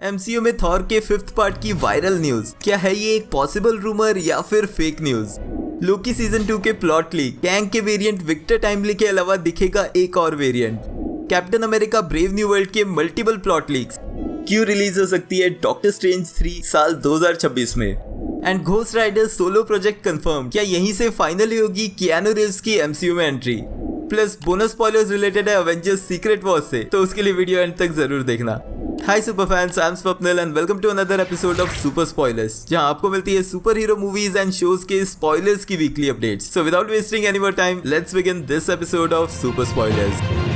MCU में Thor के 5th part की वायरल न्यूज, क्या है ये एक पॉसिबल रूमर या फिर फेक न्यूज? लोकी सीजन 2 के प्लॉट लीक, कैंग के वेरिएंट विक्टर टाइमली के अलावा दिखेगा एक और variant. Captain America brave new world के मल्टीपल प्लॉट लीक्स, क्यों रिलीज हो सकती है डॉक्टर स्ट्रेंज 3 साल 2026 में? And Ghost Rider solo project confirm, क्या यहीं से फाइनली होगी कियानू रीव्स की एमसीयू में entry? Plus bonus spoilers related है एवेंजर्स सीक्रेट वॉर से, तो उसके लिए वीडियो एंड तक जरूर देखना। Hi super fans, I am Swapnil and welcome to another episode of super spoilers, जहां आपको मिलती है super hero movies and shows के स्पॉयलर्स की weekly updates. So without wasting any more time, let's begin this episode of super spoilers.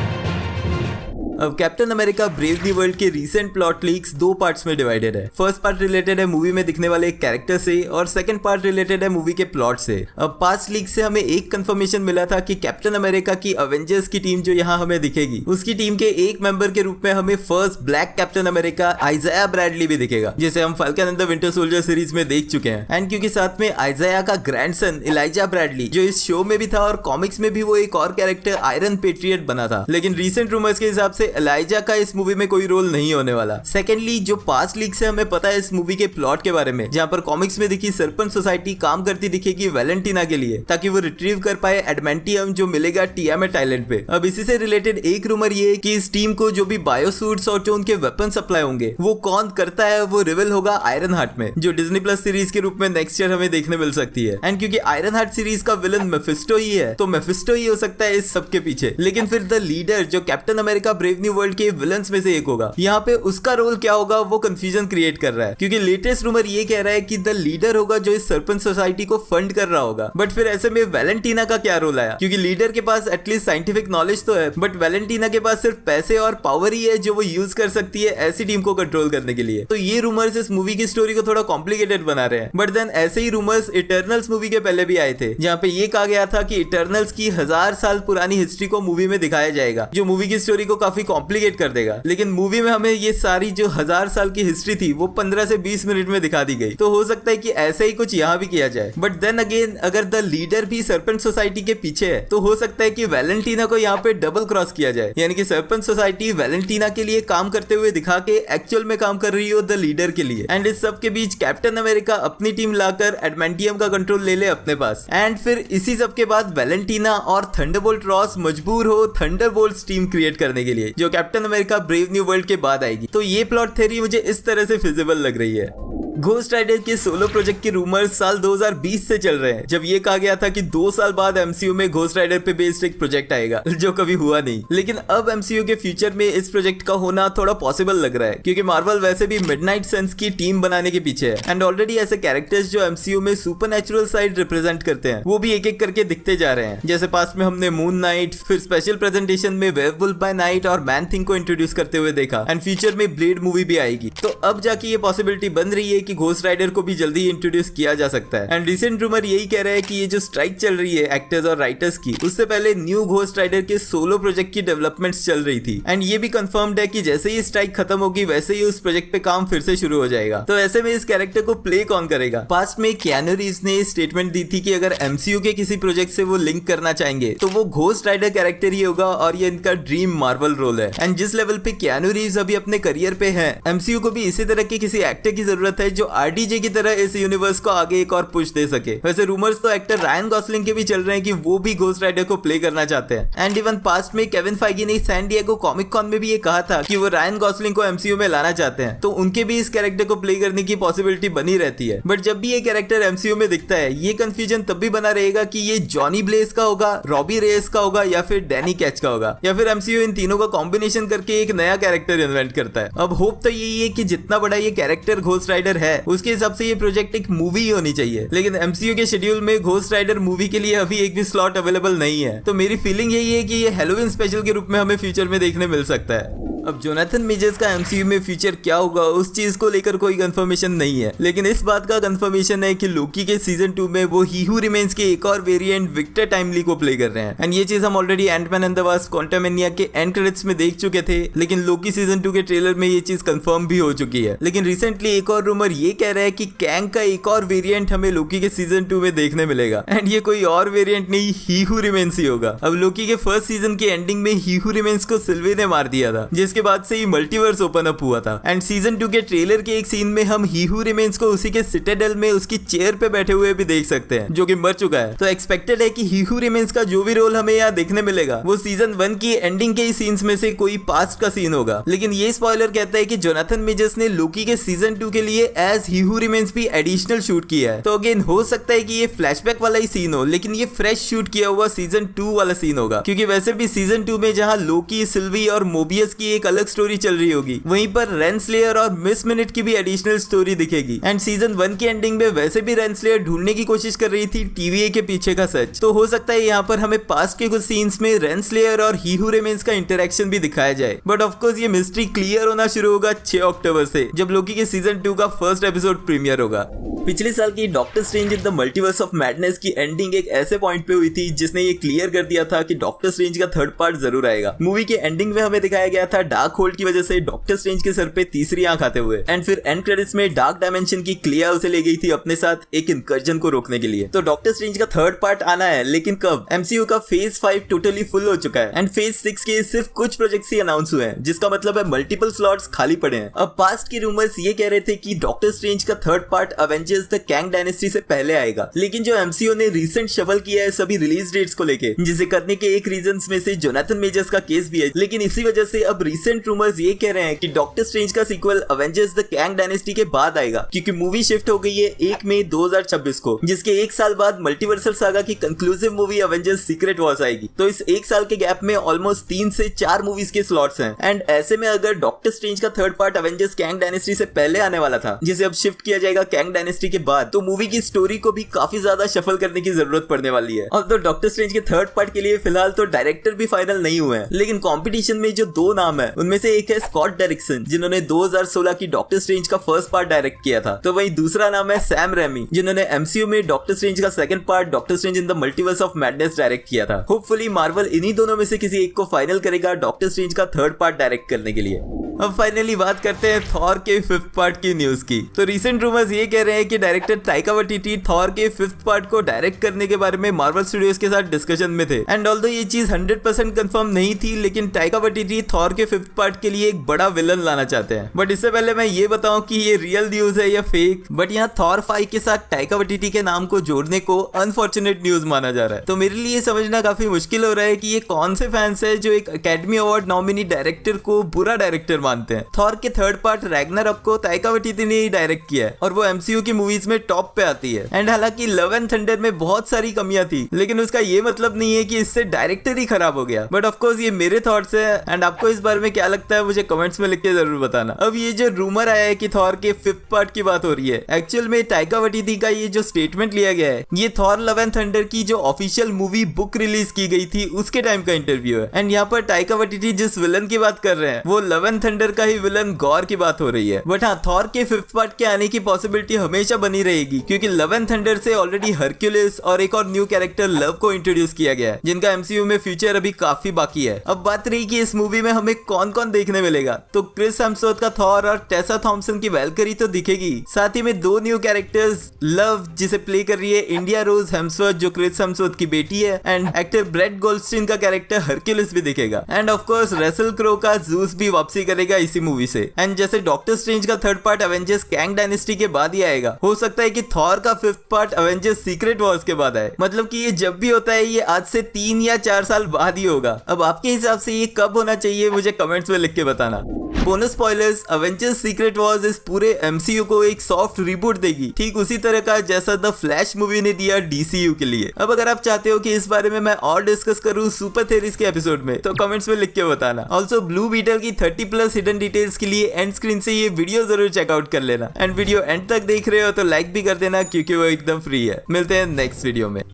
अब Captain America brave new world के recent plot leaks दो parts में डिवाइडेड है। First part related है movie में दिखने वाले एक कैरेक्टर से और सेकंड पार्ट रिलेटेड है मूवी के प्लॉट से। अब पास्ट लीक से हमें एक कंफर्मेशन मिला था कि कैप्टन अमेरिका की अवेंजर्स की टीम जो यहाँ हमें दिखेगी, उसकी टीम के एक मेंबर के रूप में हमें first black captain America आइजाया Bradley भी दिखेगा, जिसे हम falcon and the winter soldier series में देख चुके हैं। एंड क्योंकि साथ में आइजाया का ग्रैंडसन इलाइजा ब्रैडली जो इस शो में भी था और कॉमिक्स में भी वो एक और कैरेक्टर आयरन पेट्रियट बना था, लेकिन रीसेंट रूमर्स के हिसाब से इलाइजा का इस मूवी में कोई रोल नहीं होने वाला। सेकेंडली, जो पास्ट लीक से हमें पता है इस मूवी के प्लॉट के बारे में, जहां पर कॉमिक्स में दिखी सर्पेंट सोसाइटी काम करती दिखेगी वैलेंटीना के लिए, ताकि वो रिट्रीव कर पाए एडमेंटियम जो मिलेगा टियामेट आइलैंड पे। अब इसी से रिलेटेड एक रूमर ये है कि इस टीम को जो भी बायोसूट्स और जो उनके वेपन सप्लाई होंगे वो कौन करता है, वो रिवील होगा आयरन हार्ट में, जो डिज्नी प्लस सीरीज के रूप में नेक्स्ट ईयर हमें देखने मिल सकती है। एंड क्योंकि आयरन हार्ट सीरीज का विलन मेफिस्टो ही है, तो मेफिस्टो ही हो सकता है इस सब के पीछे। लेकिन फिर द लीडर जो captain America brave new world के विलन्स में से एक होगा, यहाँ पे उसका रोल क्या होगा वो कंफ्यूजन क्रिएट कर रहा है, क्योंकि लेटेस्ट रूमर ये कह रहा है कि द लीडर होगा जो इस सर्पेंट सोसाइटी को फंड कर रहा होगा। बट फिर ऐसे में वैलेंटीना का क्या रोल आया, क्योंकि लीडर के पास एटलीस्ट साइंटिफिक नॉलेज तो है, बट वैलेंटीना के पास सिर्फ पैसे और पावर ही है जो वो यूज कर सकती है ऐसी टीम को कंट्रोल करने के लिए। तो ये रूमर्स इस मूवी की स्टोरी को थोड़ा कॉम्प्लिकेटेड बना रहे हैं। बट देन ऐसे ही रूमर्स इटर्नल्स मूवी के पहले भी आए थे, जहाँ पे ये कहा गया था कि इटर्नल्स की 1000 साल पुरानी हिस्ट्री को मूवी में दिखाया जाएगा, जो मूवी की स्टोरी को काफी कॉम्प्लिकेट कर देगा। लेकिन मूवी में हमें ये सारी जो 1000 साल की हिस्ट्री थी वो 15 से 20 मिनट में दिखा दी गई। तो हो सकता है कि ऐसा ही कुछ यहाँ भी किया जाए। बट देन अगेन, अगर द लीडर भी सर्पेंट सोसाइटी के पीछे है, तो हो सकता है कि वैलेंटीना को यहाँ पे डबल क्रॉस किया जाए, यानी कि सर्पेंट सोसाइटी वैलेंटीना के लिए काम करते हुए दिखा के एक्चुअल में काम कर रही हो द लीडर के लिए। एंड इस सब के बीच कैप्टन अमेरिका अपनी टीम लाकर एडमेंटियम का कंट्रोल ले ले अपने पास। एंड फिर इसी सब के बाद वैलेंटीना और थंडरबोल्ट रॉस मजबूर हो थंडरबोल्ट टीम क्रिएट करने के लिए, जो captain America brave new world के बाद आएगी। तो ये प्लॉट थ्योरी मुझे इस तरह से फिजिबल लग रही है। घोस्ट राइडर के सोलो प्रोजेक्ट के रूमर्स साल 2020 से चल रहे हैं, जब ये कहा गया था कि 2 साल बाद एमसीयू में घोस्ट राइडर पे बेस्ड एक प्रोजेक्ट आएगा, जो कभी हुआ नहीं। लेकिन अब एमसीयू के फ्यूचर में इस प्रोजेक्ट का होना थोड़ा पॉसिबल लग रहा है, क्योंकि मार्वल वैसे भी मिडनाइट सन्स की टीम बनाने के पीछे है। एंड ऑलरेडी ऐसे कैरेक्टर्स जो एमसीयू में सुपरनैचुरल साइड रिप्रेजेंट करते हैं, वो भी एक एक करके दिखते जा रहे हैं। जैसे पास्ट में हमने मून नाइट, फिर स्पेशल प्रेजेंटेशन में वेयरवुल्फ बाय नाइट और मैन थिंग को इंट्रोड्यूस करते हुए देखा। एंड फ्यूचर में ब्लेड मूवी भी आएगी। तो अब जाके ये पॉसिबिलिटी बन रही है कि घोस्ट राइडर को भी जल्दी इंट्रोड्यूस किया जा सकता है। एंड रिसेंट रूमर यही कह रहा है कि ये जो स्ट्राइक चल रही है एक्टर्स और राइटर्स की, उससे पहले न्यू घोस्ट राइडर के सोलो प्रोजेक्ट की डेवलपमेंट्स चल रही थी। एंड ये भी कंफर्म्ड है कि जैसे ही स्ट्राइक खत्म होगी वैसे ही उस प्रोजेक्ट पे काम फिर से शुरू हो जाएगा। तो ऐसे में इस कैरेक्टर को प्ले कौन करेगा? पास्ट में कियानू रीव्स ने स्टेटमेंट दी थी कि अगर एमसीयू के किसी प्रोजेक्ट से वो लिंक करना चाहेंगे तो वो घोस्ट राइडर कैरेक्टर ही होगा, और ये इनका ड्रीम मार्वल रोल है। एंड जिस लेवल पे कियानू रीव्स अभी अपने करियर पे है, एमसीयू को भी इसी तरह के किसी एक्टर की जरूरत है जो आरडीजे की तरह इस यूनिवर्स को आगे एक और पुश दे सके। वैसे रूमर्स तो एक्टर रायन गॉसलिंग के भी चल रहे हैं कि वो भी घोस्ट राइडर को प्ले करना चाहते हैं। एंड इवन पास्ट में केविन फाइगी ने सैन डिएगो कॉमिक कॉन में भी ये कहा था कि वो रायन गॉसलिंग को एमसीयू में लाना चाहते हैं, तो उनके भी इस कैरेक्टर को प्ले करने की पॉसिबिलिटी बनी रहती है। बट जब भी ये कैरेक्टर एमसीयू में दिखता है, ये कंफ्यूजन तब भी बना रहेगा कि ये जॉनी ब्लेज का होगा, रॉबी रेस का होगा, या फिर डैनी कैच का होगा, या फिर एमसीयू इन तीनों का कॉम्बिनेशन करके एक नया कैरेक्टर इन्वेंट करता है। अब होप तो यही है कि जितना बड़ा ये कैरेक्टर घोस्ट राइडर है, उसके हिसाब से ये प्रोजेक्ट एक मूवी होनी चाहिए। लेकिन एमसीयू के शेड्यूल में घोस्ट राइडर मूवी के लिए अभी एक भी स्लॉट अवेलेबल नहीं है। तो मेरी फीलिंग यही है कि ये हैलोवीन स्पेशल के रूप में हमें फ्यूचर में देखने मिल सकता है। अब जोनाथन मेजर्स का एमसीयू में फ्यूचर क्या होगा उस चीज को लेकर कोई कंफर्मेशन नहीं है, लेकिन इस बात का कंफर्मेशन है कि लोकी के सीजन 2 में वो ही हू रिमेन्स के एक और वेरिएंट विक्टर टाइमली को प्ले कर रहे हैं। एंड ये चीज हम already Antman and the Wasp Quantumania के एंड क्रेडिट्स में देख चुके थे, लेकिन लोकी सीजन 2 के ट्रेलर में ये चीज कंफर्म भी हो चुकी है। लेकिन रिसेंटली एक और रूमर ये कह रहा है कि कैंग का एक और वेरिएंट हमें लोकी के सीजन 2 में देखने मिलेगा। एंड ये कोई और वेरिएंट नहीं, ही हू रिमेन्स ही होगा। अब लोकी के फर्स्ट सीजन के एंडिंग में ही हू रिमेन्स को सिल्वे ने मार दिया था, जिसके जिसके बाद से ही मल्टीवर्स ओपन अप हुआ था। एंड सीजन 2 के ट्रेलर के एक सीन में हम ही हू रिमेन्स को उसी के सिटाडेल में उसकी चेयर पे बैठे हुए भी देख सकते हैं, जो कि मर चुका है। तो एक्सपेक्टेड है कि ही हू रिमेन्स का जो भी रोल हमें यहाँ देखने मिलेगा वो सीजन 1 की एंडिंग के ही सीन्स में से कोई पास्ट का सीन होगा। लेकिन ये स्पॉइलर कहता है कि जोनाथन मेजर्स ने लोकी के सीजन 2 के लिए एज ही हू रिमेन्स भी एडिशनल शूट किया है। तो अगेन हो सकता है कि ये फ्लैशबैक वाला ही सीन हो, लेकिन ये फ्रेश शूट किया हुआ सीजन 2 वाला सीन होगा, क्योंकि वैसे भी सीजन 2 में जहां लोकी, सिल्वी और मोबियस की एक अलग स्टोरी चल रही होगी, वहीं पर रेंसलेयर और मिस मिनट की भी एडिशनल स्टोरी दिखेगी। एंड सीजन 1 की एंडिंग में वैसे भी रेंसलेयर ढूंढने की कोशिश कर रही थी TVA के पीछे का सच। तो हो सकता है यहाँ पर हमें पास्ट के कुछ सीन्स में रेंसलेयर और ही हू रिमेन्स का इंटरेक्शन भी दिखाया जाए। बट ऑफकोर्स ये मिस्ट्री क्लियर होना शुरू होगा 6 अक्टूबर से, जब लोकी के सीजन 2 का फर्स्ट एपिसोड प्रीमियर होगा। पिछले साल की doctor strange in the multiverse of madness की एंडिंग एक ऐसे पॉइंट पे हुई थी जिसने ये क्लियर कर दिया था कि डॉक्टर स्ट्रेंज का थर्ड पार्ट जरूर आएगा। मूवी के एंडिंग में हमें दिखाया गया था डार्क होल्ड की वजह से डॉक्टर स्ट्रेंज के सर पे तीसरी आंख आते हुए। एंड फिर एंड क्रेडिट्स में डार्क डायमेंशन की क्लिया उसे ले गई थी अपने साथ एक इनकर्जन को रोकने के लिए। तो डॉक्टर स्ट्रेंज का थर्ड पार्ट आना है, लेकिन कब? MCU का फेज 5 टोटली फुल हो चुका है एंड फेज 6 के सिर्फ कुछ प्रोजेक्ट्स ही अनाउंस हुए हैं, जिसका मतलब है मल्टीपल स्लॉट्स खाली पड़े हैं। अब पास्ट की रूमर्स ये कह रहे थे कि डॉक्टर स्ट्रेंज का third part Avengers the Kang dynasty से पहले आएगा, लेकिन जो MCU ने रिसेंट शफल किया है सभी रिलीज डेट्स को लेके, जिसे करने के एक रीजंस में से जोनाथन मेजर्स का केस भी है। लेकिन इसी वजह से अब रिसेंट रूमर्स ये कह रहे हैं कि डॉक्टर स्ट्रेंज का sequel Avengers the Kang Dynasty के बाद आएगा, क्योंकि मूवी शिफ्ट हो गई है 1 मई 2026 को, जिसके एक साल बाद मल्टीवर्सल सागा की conclusive movie Avengers secret Wars आएगी। तो इस एक साल के गैप में ऑलमोस्ट 3 से 4 मूवीज के स्लॉट्स हैं। एंड ऐसे में अगर डॉक्टर स्ट्रेंज का third part Avengers Kang dynasty से पहले आने वाला था, जिसे अब शिफ्ट किया जाएगा कैंग डायनेस्टी के बाद, तो मूवी की स्टोरी को भी काफी ज्यादा शफल करने की जरूरत पड़ने वाली है। और तो डॉक्टर स्ट्रेंज के थर्ड पार्ट के लिए फिलहाल तो डायरेक्टर भी फाइनल नहीं हुए हैं, लेकिन कंपटीशन में जो 2 नाम है उनमें से एक है स्कॉट डेरिक्सन, जिन्होंने 2016 की डॉक्टर स्ट्रेंज का फर्स्ट पार्ट डायरेक्ट किया था। तो वहीं दूसरा नाम है सैम रेमी, जिन्होंने MCU में डॉक्टर स्ट्रेंज का second part doctor strange in the multiverse of madness direct किया था। होपफुली मार्वल इन्हीं दोनों में से किसी एक को फाइनल करेगा डॉक्टर स्ट्रेंज का थर्ड पार्ट डायरेक्ट करने के लिए। अब फाइनली बात करते हैं थॉर के 5th पार्ट की न्यूज की। तो रिसेंट रूमर्स ये कह रहे हैं कि डायरेक्टर ताइका वाइटिटी थॉर के 5th पार्ट को डायरेक्ट करने के बारे में मार्वल स्टूडियोज के साथ डिस्कशन में थे। एंड ऑल्दो ये चीज 100% कंफर्म नहीं थी, लेकिन ताइका वाइटिटी थॉर के 5th पार्ट के लिए एक बड़ा विलन लाना चाहते हैं। बट इससे पहले मैं ये बताऊं कि ये रियल न्यूज है या फेक, बट यहाँ थॉर 5 के साथ ताइका वाइटिटी के नाम को जोड़ने को अनफॉर्चुनेट न्यूज माना जा रहा है। तो मेरे लिए समझना काफी मुश्किल हो रहा है कि ये कौन से फैंस है जो एक अकेडमी अवार्ड नॉमिनी डायरेक्टर को बुरा डायरेक्टर मानते हैं। थॉर के थर्ड पार्ट रैग्नारॉक को ताइका वाइटिटी ने ही डायरेक्ट किया है और वो MCU की मूवीज में टॉप पे आती है। एंड हालांकि लव एंड थंडर में बहुत सारी कमियां थी, लेकिन उसका ये मतलब नहीं है कि इससे डायरेक्टर ही खराब हो गया। बट ऑफ कोर्स ये मेरे थॉट्स है एंड आपको इस बारे में क्या लगता है मुझे कमेंट्स में लिख के जरूर बताना। अब ये जो रूमर आया है कि थॉर के 5th पार्ट की बात हो रही है, एक्चुअल में ताइका वाइटिटी का ये जो स्टेटमेंट लिया गया है, ये थॉर लव एंड थंडर की जो ऑफिशियल मूवी बुक रिलीज की गई थी उसके टाइम का इंटरव्यू है। एंड यहाँ पर ताइका वाइटिटी जिस विलन की बात कर रहे हैं वो लव एंड थंडर का ही विलन गॉर की बात हो रही है। बट हाँ, थॉर के 5th पार्ट के आने की पॉसिबिलिटी हमेशा बनी रहेगी, क्योंकि लव एंड थंडर से ऑलरेडी हरक्यूलिस और एक और न्यू कैरेक्टर लव को इंट्रोड्यूस किया गया है, जिनका MCU में फ्यूचर अभी काफी बाकी है। अब बात रही कि इस मूवी में हमें कौन कौन देखने मिलेगा, तो क्रिस हेम्सवर्थ का थॉर और टेसा थॉम्पसन की वैल्करी तो दिखेगी, साथ ही में 2 न्यू कैरेक्टर्स, लव जिसे प्ले कर रही है इंडिया रोज हेम्सवर्थ जो क्रिस हेम्सवर्थ की बेटी है, एंड एक्टर ब्रेट गोल्डस्टीन का कैरेक्टर हरक्यूलिस भी दिखेगा। End of course Russell Crowe का ज़ूस भी वापसी करेगा इसी मूवी से। एंड जैसे डॉक्टर स्ट्रेंज का third part Avengers Kang Dynasty के बाद ही आएगा, हो सकता है कि थॉर का 5th part Avengers secret Wars के बाद आए। मतलब कि ये जब भी होता है ये आज से 3 या 4 साल बाद ही होगा। अब आपके हिसाब से ये कब होना चाहिए मुझे कमेंट्स में लिख के बताना। Bonus spoilers, Avengers secret Wars इस पूरे MCU को एक सॉफ्ट रिबूट देगी, ठीक उसी तरह का जैसा द फ्लैश मूवी ने दिया DCU के लिए। अब अगर आप चाहते हो कि इस बारे में मैं और डिस्कस करूं सुपर थ्योरीज के एपिसोड में, तो कमेंट्स में लिख के बताना। ऑल्सो ब्लू बीटल की 30+ हिडन डिटेल्स के लिए एंड स्क्रीन से ये वीडियो जरूर चेकआउट कर लेना। एंड वीडियो एंड तक देख रहे हो तो लाइक भी कर देना, क्योंकि वो एकदम फ्री है। मिलते हैं नेक्स्ट वीडियो में।